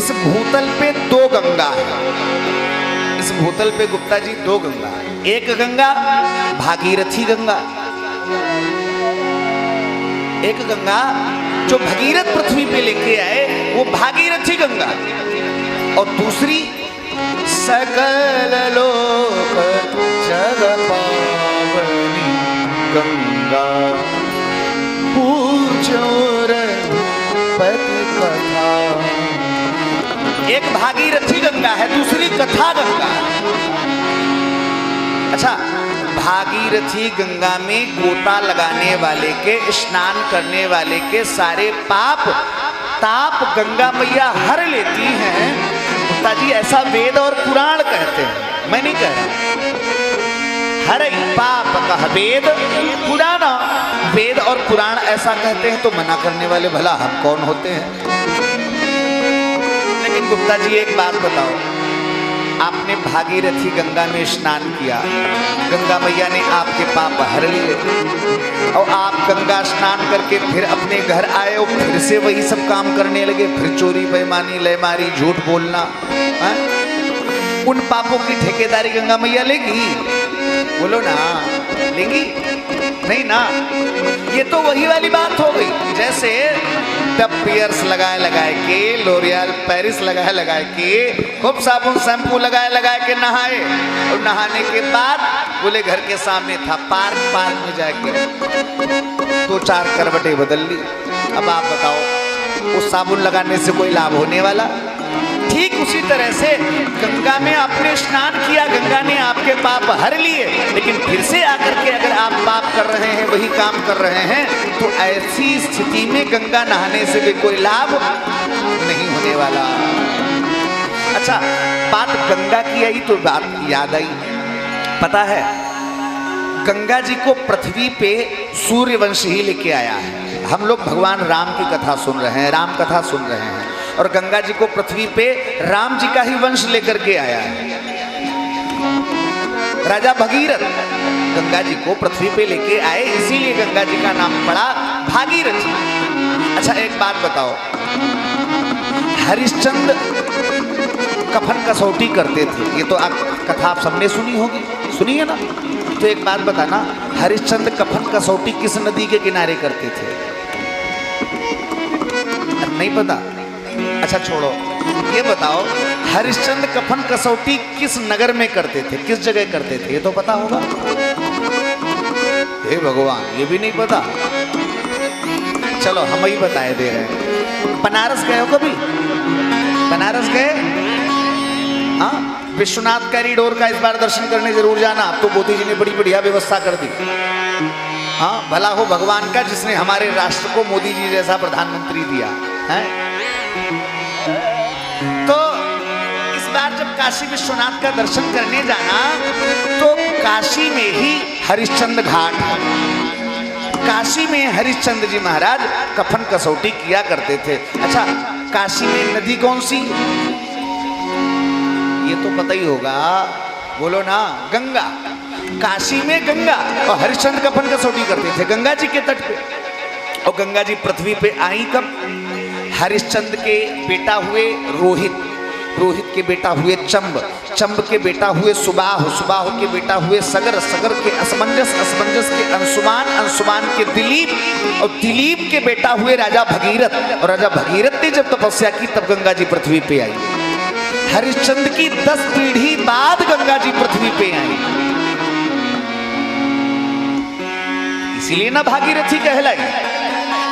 इस भूतल पे दो गंगा है। इस भूतल पे गुप्ता जी दो गंगा है। एक गंगा भागीरथी गंगा, एक गंगा जो भगीरथ पृथ्वी पे लेके आए वो भागीरथी गंगा, और दूसरी सकल लोक जग पावनी गंगा पूजो पति कथा। एक भागीरथी गंगा है, दूसरी कथा गंगा। अच्छा, भागीरथी गंगा में गोता लगाने वाले के, स्नान करने वाले के सारे पाप ताप गंगा मैया हर लेती हैं। जी ऐसा वेद और पुराण कहते हैं, मैं नहीं कह रहा। हर पाप का वेद पुराण, वेद और पुराण ऐसा कहते हैं तो मना करने वाले भला हम कौन होते हैं। लेकिन गुप्ता जी एक बात बताओ, आपने भागीरथी गंगा में स्नान किया, गंगा मैया ने आपके पाप हर लिए, और आप गंगा स्नान करके फिर अपने घर आए और फिर से वही सब काम करने लगे, फिर चोरी बेईमानी लयमारी झूठ बोलना। उन पापों की ठेकेदारी गंगा मैया लेगी? बोलो ना, लेंगी? नहीं ना। ये तो वही वाली बात हो गई, जैसे डब पियर्स लगाए लगाए के, लोरियल पेरिस लगाए लगाए के, खूब साबुन शैम्पू लगाए के नहाए, और नहाने के बाद बोले घर के सामने था पार्क, पार्क में जाके 2-4 करवटें बदल ली। अब आप बताओ, उस साबुन लगाने से कोई लाभ होने वाला? ठीक उसी तरह से गंगा में आपने स्नान किया, गंगा ने आपके पाप हर लिए, लेकिन फिर से आकर के अगर आप पाप कर रहे हैं, वही काम कर रहे हैं, तो ऐसी स्थिति में गंगा नहाने से भी कोई लाभ नहीं होने वाला। अच्छा, बात गंगा की आई तो बात याद आई, पता है गंगा जी को पृथ्वी पे सूर्यवंश ही लेके आया है। हम लोग भगवान राम की कथा सुन रहे हैं, राम कथा सुन रहे हैं, और गंगा जी को पृथ्वी पे राम जी का ही वंश लेकर के आया है। राजा भगीरथ गंगा जी को पृथ्वी पे लेके आए, इसीलिए गंगा जी का नाम पड़ा भागीरथी। अच्छा, एक बात बताओ, हरिश्चंद्र कफन कसौटी करते थे, ये तो कथा आप सबने सुनी होगी, सुनी है ना? तो एक बात बताना, हरिश्चंद्र कफन कसौटी किस नदी के किनारे करते थे? नहीं पता? अच्छा छोड़ो, ये बताओ हरिश्चंद्र कफन कसौटी किस नगर में करते थे, किस जगह करते थे? ये तो पता होगा। हे भगवान, ये भी नहीं पता? चलो हम ही बताए दे रहे हैं। बनारस गए हो कभी? बनारस गए? हाँ, विश्वनाथ कॉरिडोर का इस बार दर्शन करने जरूर जाना। अब तो मोदी जी ने बड़ी बढ़िया व्यवस्था कर दी। हाँ, भला हो भगवान का जिसने हमारे राष्ट्र को मोदी जी जैसा प्रधानमंत्री दिया है। तो इस बार जब काशी विश्वनाथ का दर्शन करने जाना, तो काशी में ही हरिश्चंद्र घाट है। काशी में हरिश्चंद्र जी महाराज कफन कसौटी किया करते थे। अच्छा, काशी में नदी कौन सी? ये तो पता ही होगा, बोलो ना, गंगा। काशी में गंगा, और हरिश्चंद्र कफन कसौटी करते थे गंगा जी के तट पे। और गंगा जी पृथ्वी पे आई कब? हरिश्चंद्र के बेटा हुए रोहित, रोहित के बेटा हुए चंब, चंब के बेटा हुए सुबाह, सुबाह के बेटा हुए सगर, सगर के असमंजस, असमंजस के अंशुमान, अंशुमान के दिलीप, और दिलीप के बेटा हुए राजा भगीरथ। और राजा भगीरथ ने जब तपस्या की तब गंगा जी पृथ्वी पे आई। हरिश्चंद्र की 10 पीढ़ी बाद गंगा जी पृथ्वी पे आई, इसीलिए ना भागीरथी कहलाई।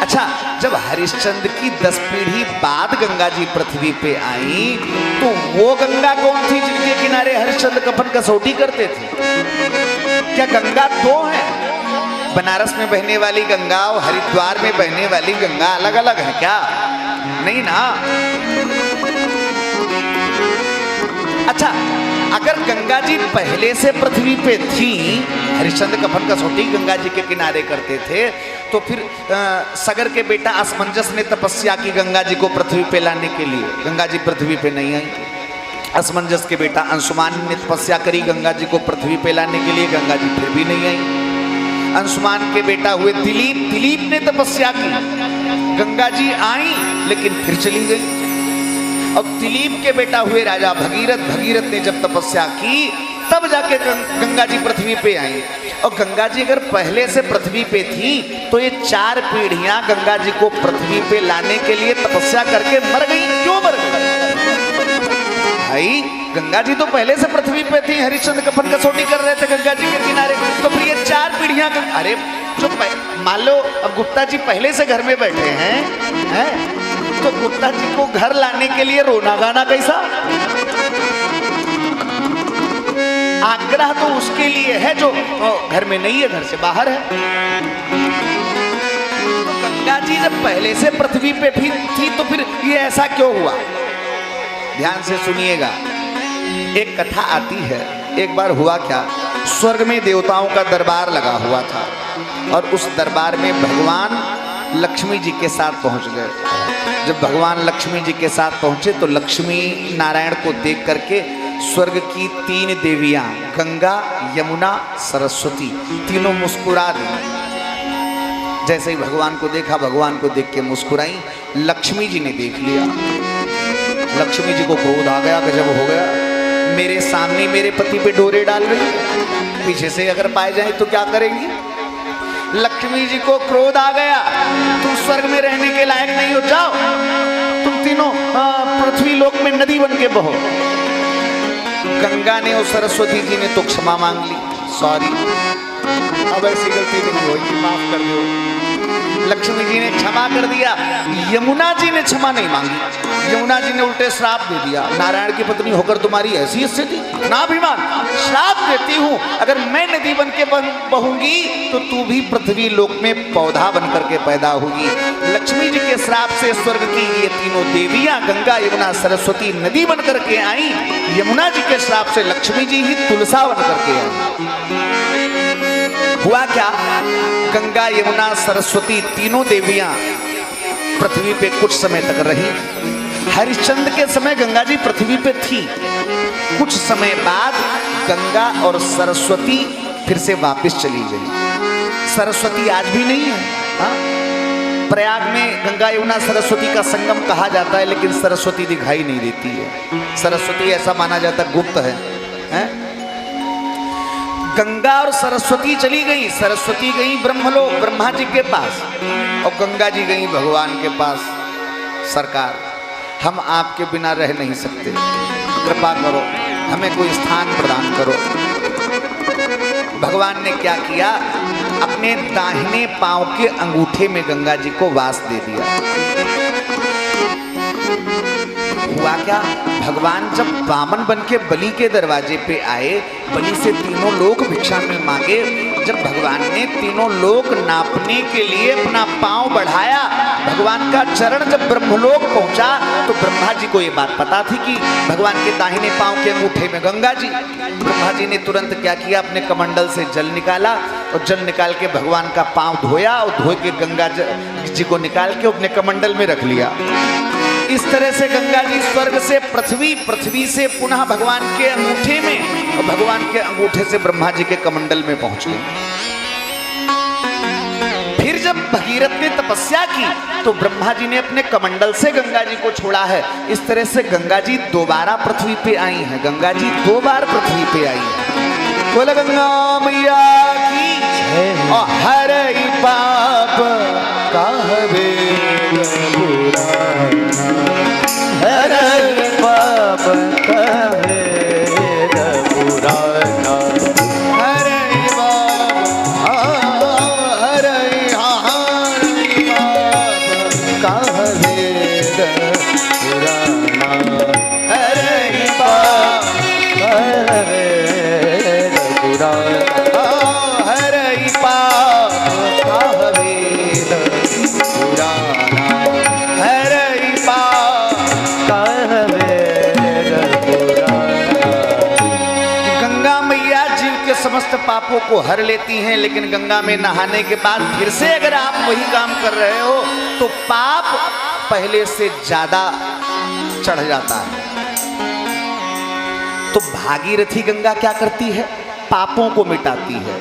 अच्छा, जब हरिश्चंद्र की 10 पीढ़ी बाद गंगा जी पृथ्वी पे आई, तो वो गंगा कौन थी जिनके किनारे हरिश्चंद्र कफन कसौटी करते थे? क्या गंगा 2 है? बनारस में बहने वाली गंगा और हरिद्वार में बहने वाली गंगा अलग अलग है क्या? नहीं ना। अच्छा, अगर गंगा जी पहले से पृथ्वी पे थी, हरिश्चंद्र कफन कसौटी गंगा जी के किनारे करते थे, तो फिर सगर के बेटा असमंजस ने तपस्या की गंगा जी को पृथ्वी पे लाने के लिए, गंगा जी पृथ्वी पे नहीं आई। असमंजस के बेटा अंशुमान ने तपस्या करी गंगा जी को पृथ्वी पे लाने के लिए, गंगा जी फिर भी नहीं आई। अंशुमान के बेटा हुए दिलीप, दिलीप ने तपस्या की, गंगा जी आई लेकिन फिर चली गई। अब दिलीप के बेटा हुए राजा भगीरथ। भगीरथ ने जब तपस्या की तब जाके गंगा जी पृथ्वी पे आई। और गंगा जी अगर पहले से पृथ्वी पे थी तो ये 4 पीढ़ियां गंगा जी को पृथ्वी पे लाने के लिए तपस्या करके मर गई। क्यों मर गई भाई? गंगा जी तो पहले से पृथ्वी पे थी, हरिश्चंद्र कफन कसौटी कर रहे थे गंगा जी के किनारे। तो फिर ये 4 पीढ़ियां अरे जो मान लो अब गुप्ता जी पहले से घर में बैठे हैं तो गुप्ता जी को घर लाने के लिए रोना गाना कैसा? आग्रह तो उसके लिए है जो घर में नहीं है, घर से बाहर है। तो गंगा जी जब पहले से पृथ्वी पे भी थी तो फिर ये ऐसा क्यों हुआ? ध्यान से सुनिएगा। एक कथा आती है, एक बार हुआ क्या, स्वर्ग में देवताओं का दरबार लगा हुआ था और उस दरबार में भगवान लक्ष्मी जी के साथ पहुंच गए। जब भगवान लक्ष्मी जी के साथ पहुंचे तो लक्ष्मी नारायण को देख करके स्वर्ग की 3 देवियां गंगा, यमुना, सरस्वती तीनों मुस्कुरा दी। जैसे ही भगवान को देखा, भगवान को देख के मुस्कुराई। लक्ष्मी जी ने देख लिया, लक्ष्मी जी को क्रोध आ गया, गजब हो गया, मेरे सामने मेरे पति पे डोरे डाल रही, पीछे से अगर पाए जाए तो क्या करेंगी? लक्ष्मी जी को क्रोध आ गया, तुम स्वर्ग में रहने के लायक नहीं हो, जाओ तुम तीनों पृथ्वी लोक में नदी बन के बहो। गंगा ने और सरस्वती जी ने तो क्षमा मांग ली, सॉरी अब ऐसी गलती नहीं होगी, माफ कर दो। लक्ष्मी जी ने क्षमा कर दिया। यमुना जी ने क्षमा नहीं मांगी, यमुना जी ने उल्टे श्राप दे दिया, नारायण की पत्नी होकर तुम्हारी ऐसी स्थिति, ना अभिमान, श्राप देती हूं अगर मैं नदी बन के बहूंगी तो तू भी पृथ्वी लोक में पौधा बन करके पैदा होगी। लक्ष्मी जी के श्राप से स्वर्ग की ये तीनों देवियां गंगा, यमुना, सरस्वती नदी बन करके आई। यमुना जी के श्राप से लक्ष्मी जी ही तुलसा बन करके आई। हुआ क्या, गंगा, यमुना, सरस्वती तीनों देवियां पृथ्वी पे कुछ समय तक रही। हरिश्चंद्र के समय गंगा जी पृथ्वी पे थी। कुछ समय बाद गंगा और सरस्वती फिर से वापस चली गई। सरस्वती आज भी नहीं है। हाँ? प्रयाग में गंगा, यमुना, सरस्वती का संगम कहा जाता है, लेकिन सरस्वती दिखाई नहीं देती है। सरस्वती ऐसा माना जाता है गुप्त है? गंगा और सरस्वती चली गई। सरस्वती गई ब्रह्मलोक, ब्रह्मा जी के पास, और गंगा जी गई भगवान के पास। सरकार, हम आपके बिना रह नहीं सकते, कृपा करो, हमें कोई स्थान प्रदान करो। भगवान ने क्या किया, अपने दाहिने पांव के अंगूठे में गंगा जी को वास दे दिया। हुआ क्या, भगवान जब वामन बन के बलि के दरवाजे पे आए, बलि से तीनों लोक भिक्षा में मांगे। जब भगवान ने तीनों लोक नापने के लिए अपना पांव बढ़ाया, भगवान का चरण जब ब्रह्मलोक पहुंचा तो ब्रह्मा जी को ये बात पता थी कि भगवान के दाहिने पांव के अंगूठे में गंगा जी। ब्रह्मा जी ने तुरंत क्या किया, अपने कमंडल से जल निकाला और जल निकाल के भगवान का पांव धोया और धो के गंगा जी को निकाल के अपने कमंडल में रख लिया। इस तरह से गंगा जी स्वर्ग से पृथ्वी, पृथ्वी से पुनः भगवान के अंगूठे में और भगवान के अंगूठे से ब्रह्मा जी के कमंडल में पहुंच गई। फिर जब भगीरथ ने तपस्या की तो ब्रह्मा जी ने अपने कमंडल से गंगा जी को छोड़ा है। इस तरह से गंगा जी दोबारा पृथ्वी पे आई हैं। गंगा जी 2 बार पृथ्वी पे आई है। बोला गंगा मैया की और हर पाप कहवे हर पाप कहवे पुराना, हर समस्त पापों को हर लेती हैं। लेकिन गंगा में नहाने के बाद फिर से अगर आप वही काम कर रहे हो तो पाप पहले से ज्यादा चढ़ जाता है। तो भागीरथी गंगा क्या करती है, पापों को मिटाती है।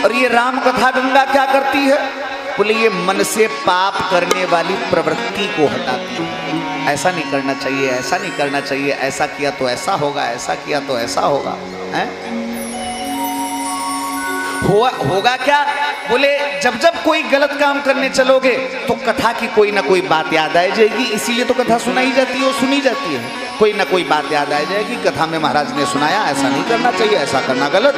और ये राम कथा गंगा क्या करती है, बोले ये मन से पाप करने वाली प्रवृत्ति को हटाती है। ऐसा नहीं करना चाहिए, ऐसा नहीं करना चाहिए, ऐसा किया तो ऐसा होगा, ऐसा किया तो ऐसा होगा, हैं? होगा क्या? बोले जब जब कोई गलत काम करने चलोगे तो कथा की कोई ना कोई बात याद आ जाएगी, इसीलिए तो कथा सुनाई जाती है और सुनी जाती है। कोई ना कोई बात याद आ जाएगी, कथा में महाराज ने सुनाया ऐसा नहीं करना चाहिए, ऐसा करना गलत।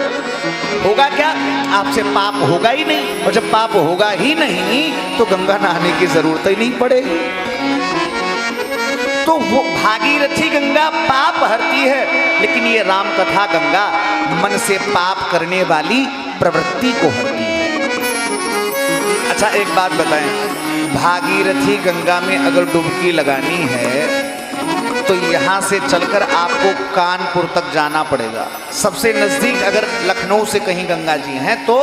होगा क्या? आपसे पाप होगा ही नहीं, और जब पाप होगा ही नहीं तो गंगा नहाने की जरूरत ही नहीं पड़ेगी। तो वो भागीरथी गंगा पाप हरती है, लेकिन ये राम कथा गंगा मन से पाप करने वाली प्रवृत्ति को हरती है। अच्छा एक बात बताएं, भागीरथी गंगा में अगर डुबकी लगानी है तो यहां से चलकर आपको कानपुर तक जाना पड़ेगा। सबसे नजदीक अगर लखनऊ से कहीं गंगा जी हैं तो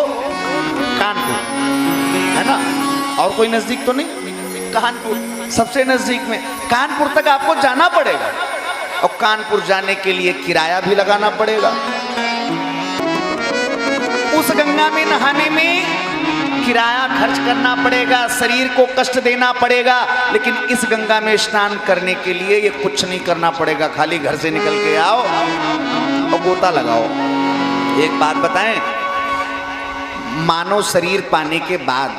कानपुर है ना, और कोई नजदीक तो नहीं, कानपुर सबसे नजदीक में। कानपुर तक आपको जाना पड़ेगा और कानपुर जाने के लिए किराया भी लगाना पड़ेगा। उस गंगा में नहाने में किराया खर्च करना पड़ेगा, शरीर को कष्ट देना पड़ेगा, लेकिन इस गंगा में स्नान करने के लिए ये कुछ नहीं करना पड़ेगा। खाली घर से निकल के आओ और गोता लगाओ। एक बात बताएं, मानव शरीर पाने के बाद,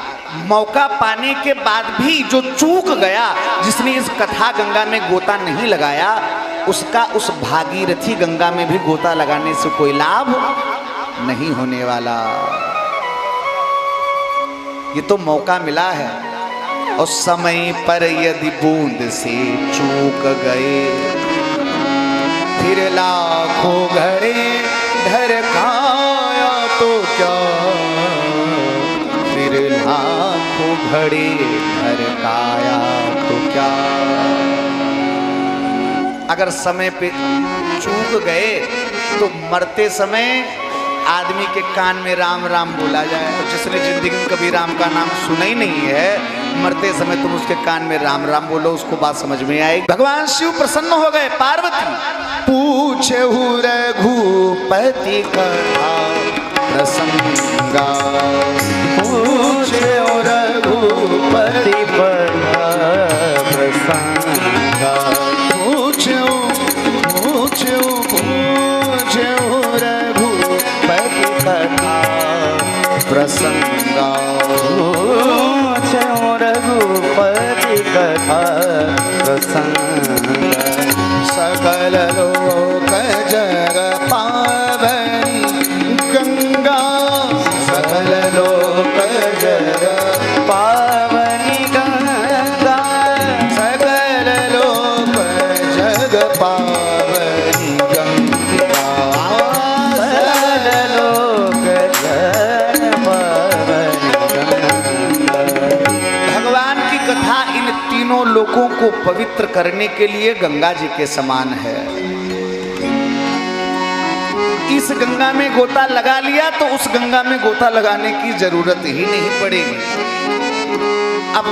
मौका पाने के बाद भी जो चूक गया, जिसने इस कथा गंगा में गोता नहीं लगाया, उसका उस भागीरथी गंगा में भी गोता लगाने से कोई लाभ नहीं होने वाला। ये तो मौका मिला है, और समय पर यदि बूंद से चूक गए, फिर लाखों घड़े ढरकाया तो क्या, फिर लाखों घड़े ढरकाया तो क्या। अगर समय पे चूक गए तो मरते समय आदमी के कान में राम राम बोला जाए, और जिसने जिंदगी में कभी राम का नाम सुना ही नहीं है, मरते समय तुम उसके कान में राम राम बोलो, उसको बात समझ में आएगी। भगवान शिव प्रसन्न हो गए। पार्वती पूछे रघुपति कथा प्रसंगा, पूछे रघुपति कथा प्रसंगा, पूछे कथा प्रसंगा, रघुपति कथा प्रसंगा। सकल लोक जग पावनी गंगा, सकल लोक जग पावनी गंगा, सकल लोक जग पावनी गंगा, सकल लोक जग पावनी गंगा। भगवान की कथा इन तीनों लोकों को पवित्र करने के लिए गंगा जी के समान है। इस गंगा में गोता लगा लिया तो उस गंगा में गोता लगाने की जरूरत ही नहीं पड़ेगी। अब